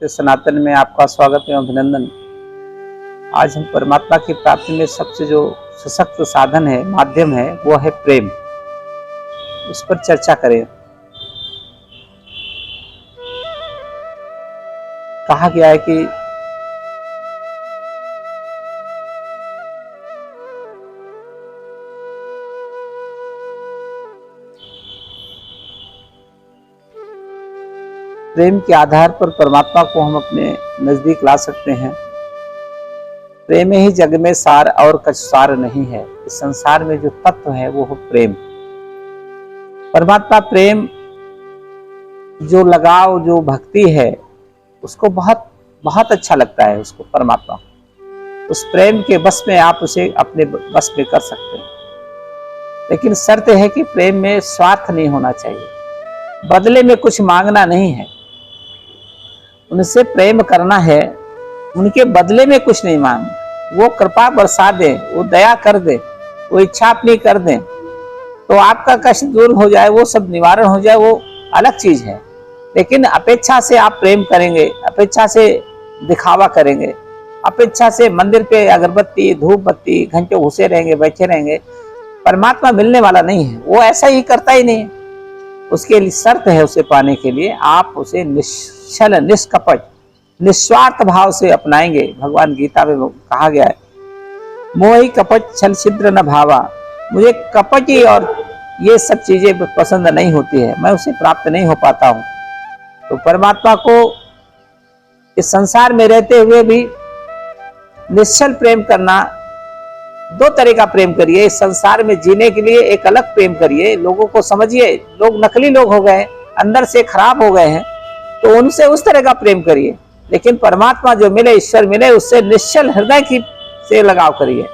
तो सनातन में आपका स्वागत एवं अभिनंदन। आज हम परमात्मा की प्राप्ति में सबसे जो सशक्त साधन है, माध्यम है, वो है प्रेम। उस पर चर्चा करें। कहा गया है कि प्रेम के आधार पर परमात्मा को हम अपने नजदीक ला सकते हैं। प्रेम ही जग में सार और कुछ सार नहीं है। इस संसार में जो तत्व है वो है प्रेम। परमात्मा प्रेम, जो लगाव, जो भक्ति है, उसको बहुत बहुत अच्छा लगता है उसको। परमात्मा उस प्रेम के बस में आप उसे अपने बस में कर सकते हैं, लेकिन शर्त है कि प्रेम में स्वार्थ नहीं होना चाहिए, बदले में कुछ मांगना नहीं है। उनसे प्रेम करना है, उनके बदले में कुछ नहीं मांग। वो कृपा बरसा दे, वो दया कर दे, वो इच्छा अपनी कर दे, तो आपका कष्ट दूर हो जाए, वो सब निवारण हो जाए, वो अलग चीज है। लेकिन अपेक्षा से आप प्रेम करेंगे, अपेक्षा से दिखावा करेंगे, अपेक्षा से मंदिर पे अगरबत्ती धूप बत्ती घंटे घुसे रहेंगे, बैठे रहेंगे, परमात्मा मिलने वाला नहीं है। वो ऐसा ही करता ही नहीं। उसके लिए शर्त है, उसे पाने के लिए आप उसे निश्चल, निष्कपट, निस्वार्थ भाव से अपनाएंगे। भगवान गीता में कहा गया है, मोहि कपट छल छिद्र न भावा। मुझे कपटी और ये सब चीजें पसंद नहीं होती है, मैं उसे प्राप्त नहीं हो पाता हूं। तो परमात्मा को इस संसार में रहते हुए भी निश्चल प्रेम करना, दो तरह का प्रेम करिए। इस संसार में जीने के लिए एक अलग प्रेम करिए। लोगों को समझिए, लोग नकली लोग हो गए, अंदर से खराब हो गए हैं, तो उनसे उस तरह का प्रेम करिए। लेकिन परमात्मा जो मिले, ईश्वर मिले, उससे निश्चल हृदय की से लगाव करिए।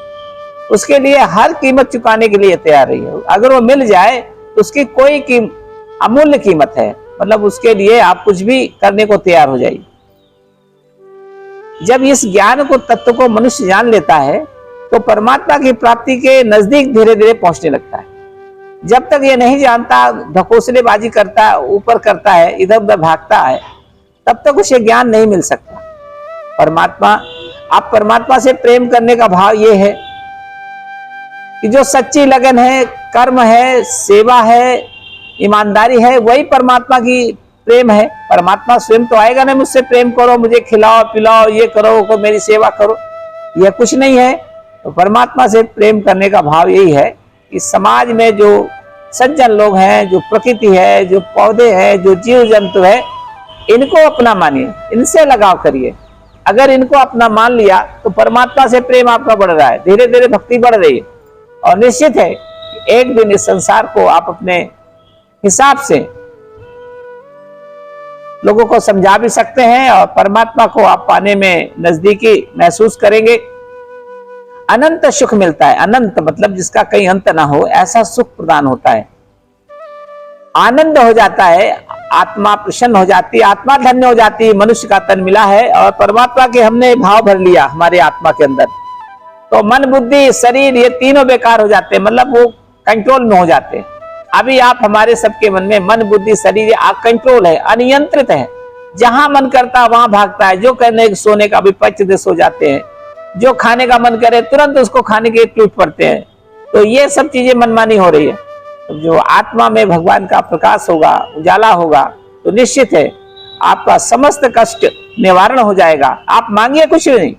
उसके लिए हर कीमत चुकाने के लिए तैयार रहिए। अगर वो मिल जाए तो उसकी कोई अमूल्य कीमत है, मतलब उसके लिए आप कुछ भी करने को तैयार हो जाइए। जब इस ज्ञान को, तत्व को मनुष्य जान लेता है, तो परमात्मा की प्राप्ति के नजदीक धीरे धीरे पहुंचने लगता है। जब तक ये नहीं जानता, ढकोसलेबाजी करता है, ऊपर करता है, इधर उधर भागता है, तब तक उसे ज्ञान नहीं मिल सकता। परमात्मा, आप परमात्मा से प्रेम करने का भाव ये है कि जो सच्ची लगन है, कर्म है, सेवा है, ईमानदारी है, वही परमात्मा की प्रेम है। परमात्मा स्वयं तो आएगा ना, मुझसे प्रेम करो, मुझे खिलाओ पिलाओ, ये करो, मेरी सेवा करो, यह कुछ नहीं है। तो परमात्मा से प्रेम करने का भाव यही है कि समाज में जो सज्जन लोग हैं, जो प्रकृति है, जो पौधे हैं, जो जीव जंतु है, इनको अपना मानिए, इनसे लगाव करिए। अगर इनको अपना मान लिया तो परमात्मा से प्रेम आपका बढ़ रहा है, धीरे धीरे भक्ति बढ़ रही है, और निश्चित है कि एक दिन इस संसार को आप अपने हिसाब से लोगों को समझा भी सकते हैं, और परमात्मा को आप पाने में नजदीकी महसूस करेंगे। अनंत सुख मिलता है। अनंत मतलब जिसका कहीं अंत ना हो, ऐसा सुख प्रदान होता है। आनंद हो जाता है, आत्मा प्रसन्न हो जाती है, आत्मा धन्य हो जाती है। मनुष्य का तन मिला है और परमात्मा के हमने भाव भर लिया हमारे आत्मा के अंदर, तो मन बुद्धि शरीर ये तीनों बेकार हो जाते हैं, मतलब वो कंट्रोल में हो जाते हैं। अभी आप हमारे सबके मन में मन बुद्धि शरीर कंट्रोल है, अनियंत्रित है। जहां मन करता है वहां भागता है। जो करने सोने का भी पच सो जाते हैं, जो खाने का मन करे तुरंत उसको खाने के टूट पड़ते हैं। तो ये सब चीजें मनमानी हो रही है। तो जो आत्मा में भगवान का प्रकाश होगा, उजाला होगा, तो निश्चित है आपका समस्त कष्ट निवारण हो जाएगा। आप मांगिए कुछ नहीं।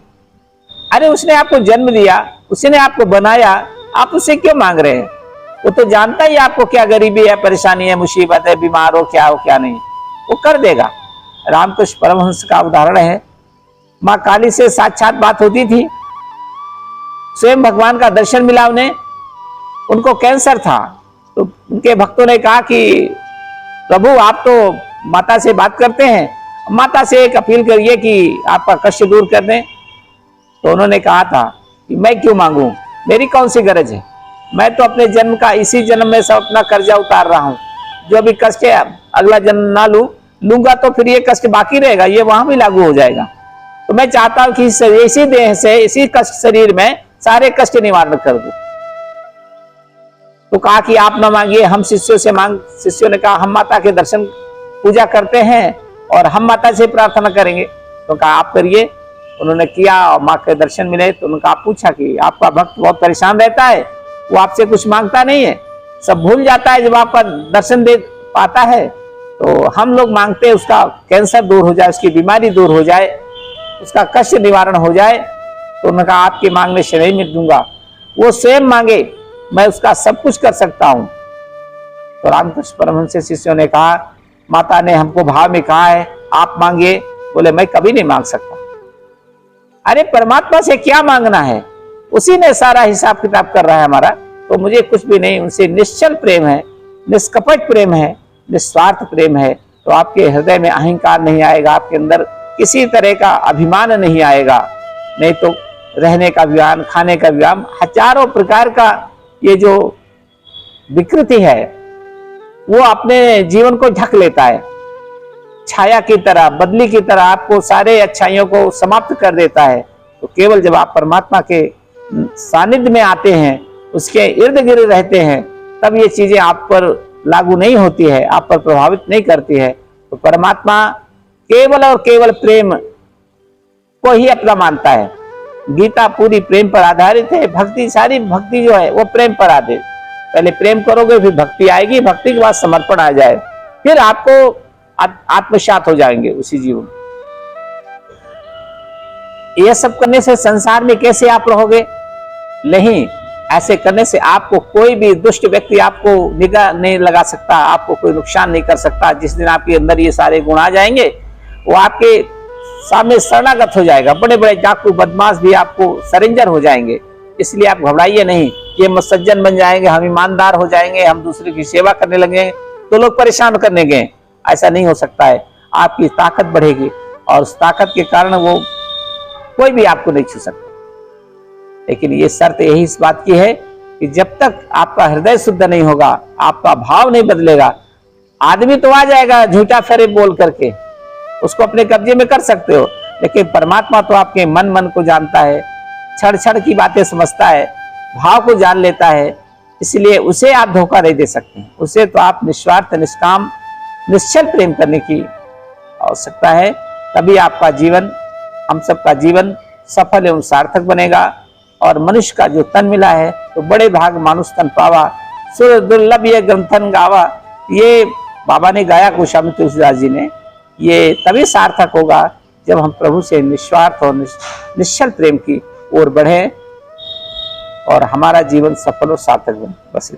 अरे उसने आपको जन्म दिया, उसने आपको बनाया, आप उससे क्यों मांग रहे हैं? वो तो जानता ही आपको क्या गरीबी है, परेशानी है, मुसीबत है, बीमार हो क्या नहीं, वो कर देगा। रामकृष्ण परमहंस का उदाहरण है। माँ काली से साक्षात बात होती थी, स्वयं भगवान का दर्शन मिला उन्हें। उनको कैंसर था, तो उनके भक्तों ने कहा कि प्रभु आप तो माता से बात करते हैं, माता से एक अपील करिए कि आपका कष्ट दूर कर दें। तो उन्होंने कहा था कि मैं क्यों मांगू, मेरी कौन सी गरज है, मैं तो अपने जन्म का इसी जन्म में सब अपना कर्जा उतार रहा हूँ। जो भी कष्ट है अगला जन्म ना लूंगा तो फिर ये कष्ट बाकी रहेगा, ये वहां भी लागू हो जाएगा। तो मैं चाहता हूं कि इसी देह से, इसी कष्ट शरीर में सारे कष्ट निवारण कर दूं। तो कहा कि आप ना मांगिए, हम शिष्यों से मांग। शिष्यों ने कहा हम माता के दर्शन पूजा करते हैं और हम माता से प्रार्थना करेंगे। तो कहा आप करिए। उन्होंने किया और माँ के दर्शन मिले। तो उन्होंने कहा, पूछा कि आपका भक्त बहुत परेशान रहता है, वो आपसे कुछ मांगता नहीं है, सब भूल जाता है जब आपका दर्शन दे पाता है। तो हम लोग मांगते हैं उसका कैंसर दूर हो जाए, उसकी बीमारी दूर हो जाए, उसका कष्ट निवारण हो जाए। तो उन्होंने कहा, आपके मांगने से नहीं मिट दूंगा, वो स्वयं मांगे, मैं उसका सब कुछ कर सकता हूं। तो रामकृष्ण परमहंस शिष्यों ने कहा, माता ने हमको भाव में कहा है आप मांगिए। बोले, मैं कभी नहीं मांग सकता। अरे परमात्मा से क्या मांगना है, उसी ने सारा हिसाब किताब कर रहा है हमारा। तो मुझे कुछ भी नहीं, उनसे निश्चल प्रेम है, निष्कपट प्रेम है, निस्वार्थ प्रेम है। तो आपके हृदय में अहंकार नहीं आएगा, आपके अंदर किसी तरह का अभिमान नहीं आएगा। नहीं तो रहने का व्यायाम, खाने का व्यायाम, हजारों प्रकार का ये जो विकृति है वो अपने जीवन को ढक लेता है, छाया की तरह, बदली की तरह आपको सारे अच्छाइयों को समाप्त कर देता है। तो केवल जब आप परमात्मा के सानिध्य में आते हैं, उसके इर्द गिर्द रहते हैं, तब ये चीजें आप पर लागू नहीं होती है, आप पर प्रभावित नहीं करती है। तो परमात्मा केवल और केवल प्रेम को ही अपना मानता है। गीता पूरी प्रेम पर आधारित है, भक्ति, सारी भक्ति जो है वो प्रेम पर आधारित। पहले प्रेम करोगे, फिर भक्ति आएगी, भक्ति के बाद समर्पण आ जाए, फिर आपको आत्मसात हो जाएंगे उसी जीवन। यह सब करने से संसार में कैसे आप रहोगे? नहीं, ऐसे करने से आपको कोई भी दुष्ट व्यक्ति आपको निगाह नहीं लगा सकता, आपको कोई नुकसान नहीं कर सकता। जिस दिन आपके अंदर ये सारे गुण आ जाएंगे, वो आपके सामने शरणागत हो जाएगा। बड़े बड़े डाकू बदमाश भी आपको सरेंजर हो जाएंगे। इसलिए आप घबराइए नहीं कि हम सज्जन बन जाएंगे, हम ईमानदार हो जाएंगे, हम दूसरे की सेवा करने लगेंगे तो लोग परेशान करने गए। ऐसा नहीं हो सकता है। आपकी ताकत बढ़ेगी और उस ताकत के कारण वो कोई भी आपको नहीं छू सकता। लेकिन ये शर्त यही इस बात की है कि जब तक आपका हृदय शुद्ध नहीं होगा, आपका भाव नहीं बदलेगा, आदमी तो आ जाएगा झूठा फरेब बोल करके, उसको अपने कब्जे में कर सकते हो, लेकिन परमात्मा तो आपके मन को जानता है, क्षण क्षण की बातें समझता है, भाव को जान लेता है। इसलिए उसे आप धोखा नहीं दे सकते। उसे तो आप निस्वार्थ, निष्काम, निश्चल प्रेम करने की आवश्यकता है। तभी आपका जीवन, हम सबका जीवन सफल एवं सार्थक बनेगा। और मनुष्य का जो तन मिला है तो बड़े भाग मानुष तन पावा, सुर दुर्लभ ये ग्रंथन गावा, ये बाबा ने गाया गोस्वामी तुलसीदास जी ने। ये तभी सार्थक होगा जब हम प्रभु से निस्वार्थ और निश्चल प्रेम की ओर बढ़े और हमारा जीवन सफल और सार्थक बने। बस